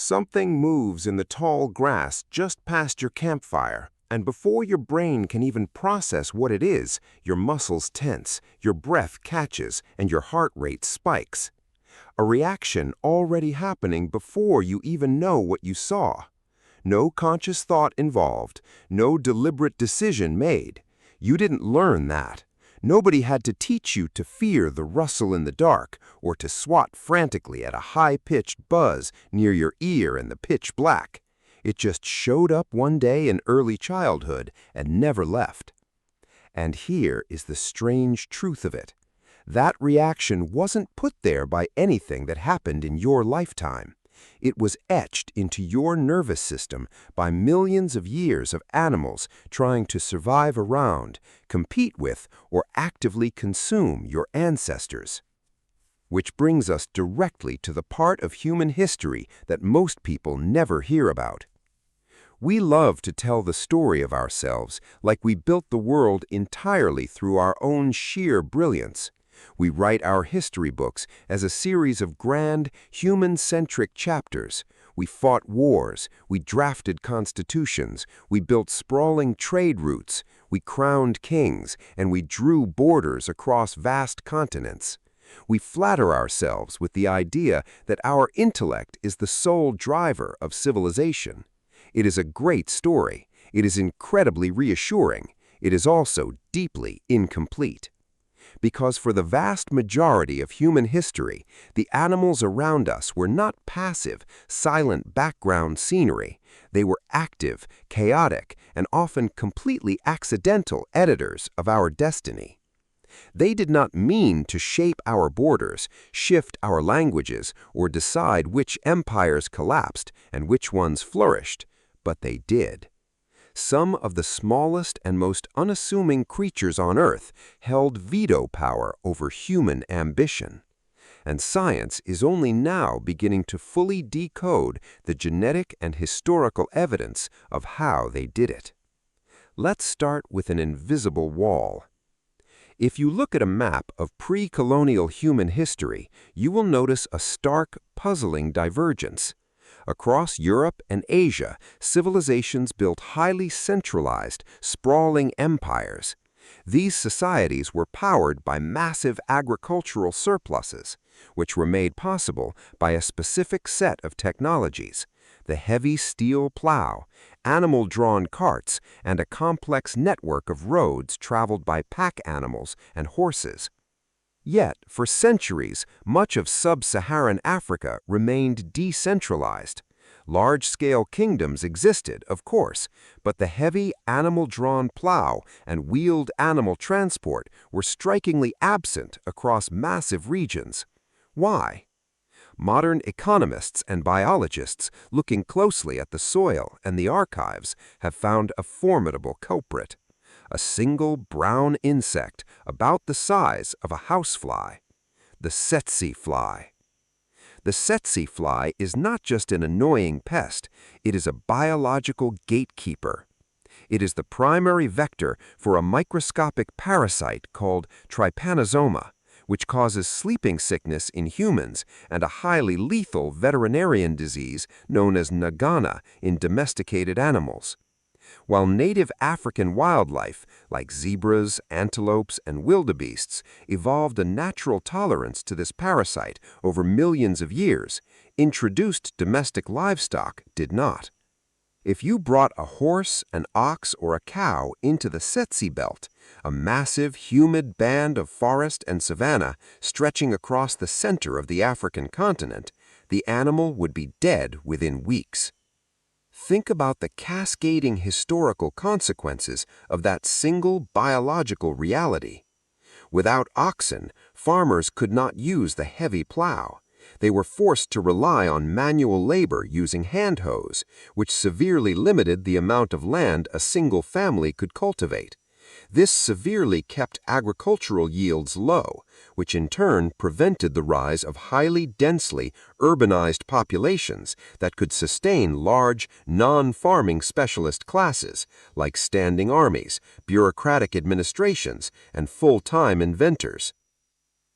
Something moves in the tall grass just past your campfire, and before your brain can even process what it is, your muscles tense, your breath catches, and your heart rate spikes. A reaction already happening before you even know what you saw. No conscious thought involved, no deliberate decision made. You didn't learn that. Nobody had to teach you to fear the rustle in the dark or to swat frantically at a high-pitched buzz near your ear in the pitch black. It just showed up one day in early childhood and never left. And here is the strange truth of it. That reaction wasn't put there by anything that happened in your lifetime. It was etched into your nervous system by millions of years of animals trying to survive around, compete with, or actively consume your ancestors. Which brings us directly to the part of human history that most people never hear about. We love to tell the story of ourselves like we built the world entirely through our own sheer brilliance. We write our history books as a series of grand, human-centric chapters. We fought wars, we drafted constitutions, we built sprawling trade routes, we crowned kings, and we drew borders across vast continents. We flatter ourselves with the idea that our intellect is the sole driver of civilization. It is a great story. It is incredibly reassuring. It is also deeply incomplete. Because for the vast majority of human history, the animals around us were not passive, silent background scenery. They were active, chaotic, and often completely accidental editors of our destiny. They did not mean to shape our borders, shift our languages, or decide which empires collapsed and which ones flourished, but they did. Some of the smallest and most unassuming creatures on Earth held veto power over human ambition. And science is only now beginning to fully decode the genetic and historical evidence of how they did it. Let's start with an invisible wall. If you look at a map of pre-colonial human history, you will notice a stark, puzzling divergence. Across Europe and Asia, civilizations built highly centralized, sprawling empires. These societies were powered by massive agricultural surpluses, which were made possible by a specific set of technologies: the heavy steel plow, animal-drawn carts, and a complex network of roads traveled by pack animals and horses. Yet, for centuries, much of sub-Saharan Africa remained decentralized. Large-scale kingdoms existed, of course, but the heavy animal-drawn plow and wheeled animal transport were strikingly absent across massive regions. Why? Modern economists and biologists, looking closely at the soil and the archives, have found a formidable culprit: a single brown insect about the size of a housefly, the Tsetse Fly. The Tsetse Fly is not just an annoying pest, it is a biological gatekeeper. It is the primary vector for a microscopic parasite called trypanosoma, which causes sleeping sickness in humans and a highly lethal veterinarian disease known as nagana in domesticated animals. While native African wildlife, like zebras, antelopes, and wildebeests, evolved a natural tolerance to this parasite over millions of years, introduced domestic livestock did not. If you brought a horse, an ox, or a cow into the Tsetse belt, a massive, humid band of forest and savanna stretching across the center of the African continent, the animal would be dead within weeks. Think about the cascading historical consequences of that single biological reality. Without oxen, farmers could not use the heavy plow. They were forced to rely on manual labor using hand hoes, which severely limited the amount of land a single family could cultivate. This severely kept agricultural yields low, which in turn prevented the rise of highly densely urbanized populations that could sustain large, non-farming specialist classes like standing armies, bureaucratic administrations, and full-time inventors.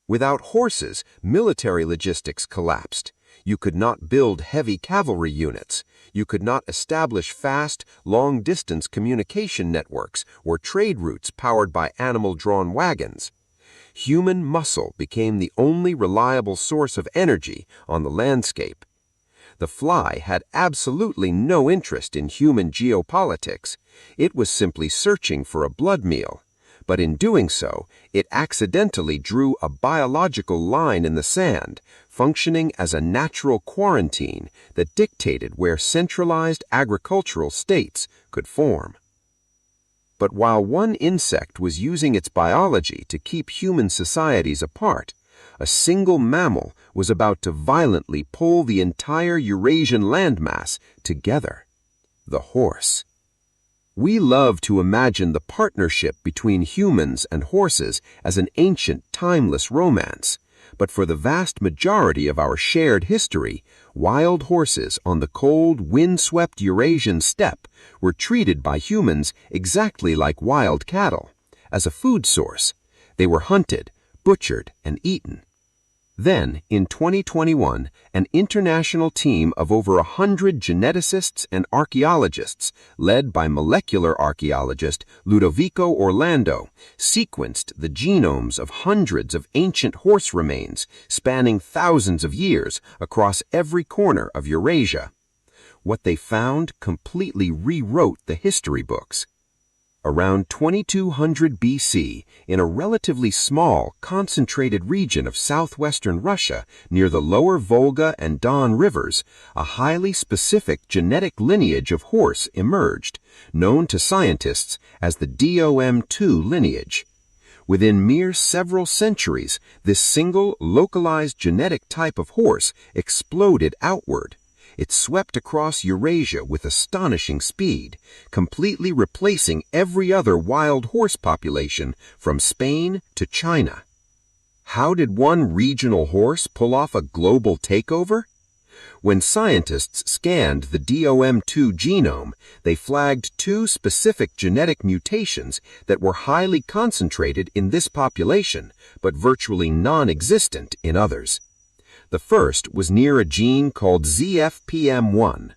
Without horses, military logistics collapsed. You could not build heavy cavalry units. You could not establish fast, long-distance communication networks or trade routes powered by animal-drawn wagons. Human muscle became the only reliable source of energy on the landscape. The fly had absolutely no interest in human geopolitics. It was simply searching for a blood meal. But in doing so, it accidentally drew a biological line in the sand, functioning as a natural quarantine that dictated where centralized agricultural states could form. But while one insect was using its biology to keep human societies apart, a single mammal was about to violently pull the entire Eurasian landmass together: the horse. We love to imagine the partnership between humans and horses as an ancient, timeless romance, but for the vast majority of our shared history, wild horses on the cold, wind-swept Eurasian steppe were treated by humans exactly like wild cattle, as a food source. They were hunted, butchered, and eaten. Then, in 2021, an international team of over 100 geneticists and archaeologists, led by molecular archaeologist Ludovico Orlando, sequenced the genomes of hundreds of ancient horse remains spanning thousands of years across every corner of Eurasia. What they found completely rewrote the history books. Around 2200 BC, in a relatively small, concentrated region of southwestern Russia near the lower Volga and Don rivers, a highly specific genetic lineage of horse emerged, known to scientists as the DOM2 lineage. Within mere several centuries, this single, localized genetic type of horse exploded outward. It swept across Eurasia with astonishing speed, completely replacing every other wild horse population from Spain to China. How did one regional horse pull off a global takeover? When scientists scanned the DOM2 genome, they flagged two specific genetic mutations that were highly concentrated in this population, but virtually non-existent in others. The first was near a gene called ZFPM1.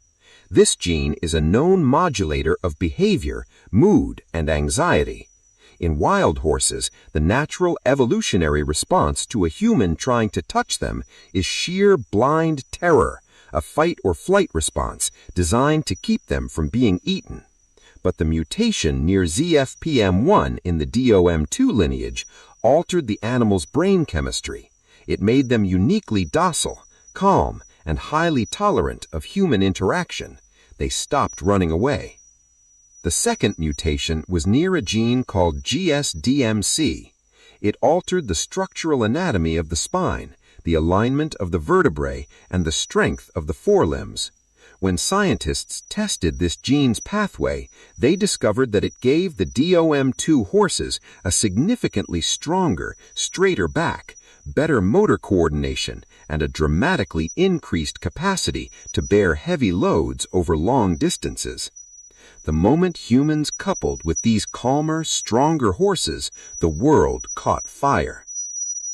This gene is a known modulator of behavior, mood, and anxiety. In wild horses, the natural evolutionary response to a human trying to touch them is sheer blind terror, a fight-or-flight response designed to keep them from being eaten. But the mutation near ZFPM1 in the DOM2 lineage altered the animal's brain chemistry. It made them uniquely docile, calm, and highly tolerant of human interaction. They stopped running away. The second mutation was near a gene called GSDMC. It altered the structural anatomy of the spine, the alignment of the vertebrae, and the strength of the forelimbs. When scientists tested this gene's pathway, they discovered that it gave the DOM2 horses a significantly stronger, straighter back, better motor coordination, and a dramatically increased capacity to bear heavy loads over long distances. The moment humans coupled with these calmer, stronger horses, the world caught fire.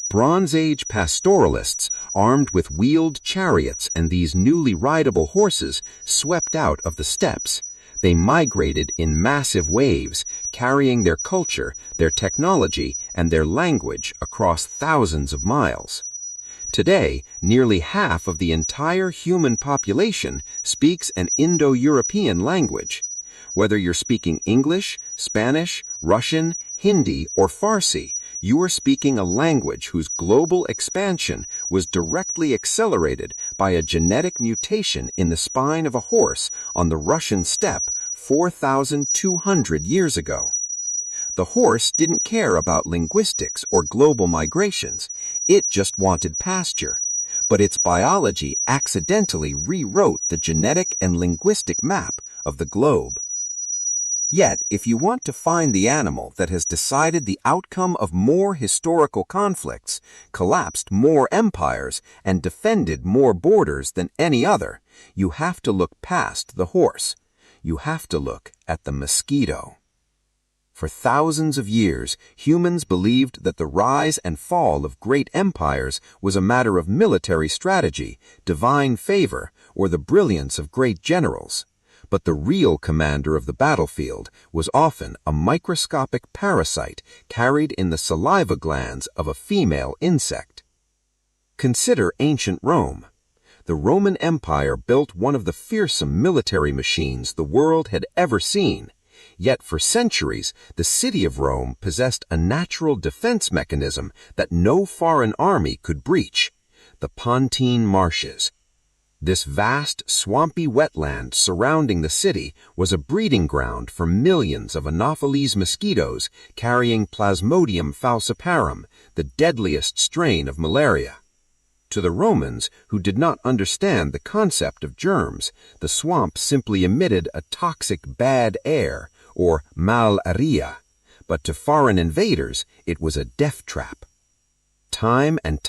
Bronze Age pastoralists, armed with wheeled chariots and these newly rideable horses, swept out of the steppes. They migrated in massive waves, carrying their culture, their technology, and their language across thousands of miles. Today, nearly half of the entire human population speaks an Indo-European language. Whether you're speaking English, Spanish, Russian, Hindi, or Farsi, you are speaking a language whose global expansion was directly accelerated by a genetic mutation in the spine of a horse on the Russian steppe 4,200 years ago. The horse didn't care about linguistics or global migrations. It just wanted pasture. But its biology accidentally rewrote the genetic and linguistic map of the globe. Yet, if you want to find the animal that has decided the outcome of more historical conflicts, collapsed more empires, and defended more borders than any other, you have to look past the horse. You have to look at the mosquito. For thousands of years, humans believed that the rise and fall of great empires was a matter of military strategy, divine favor, or the brilliance of great generals. But the real commander of the battlefield was often a microscopic parasite carried in the saliva glands of a female insect. Consider ancient Rome. The Roman Empire built one of the fearsome military machines the world had ever seen. Yet for centuries, the city of Rome possessed a natural defense mechanism that no foreign army could breach: the Pontine Marshes. This vast, swampy wetland surrounding the city was a breeding ground for millions of Anopheles mosquitoes carrying Plasmodium falciparum, the deadliest strain of malaria. To the Romans, who did not understand the concept of germs, the swamp simply emitted a toxic bad air, or malaria. But to foreign invaders, it was a death trap. Time and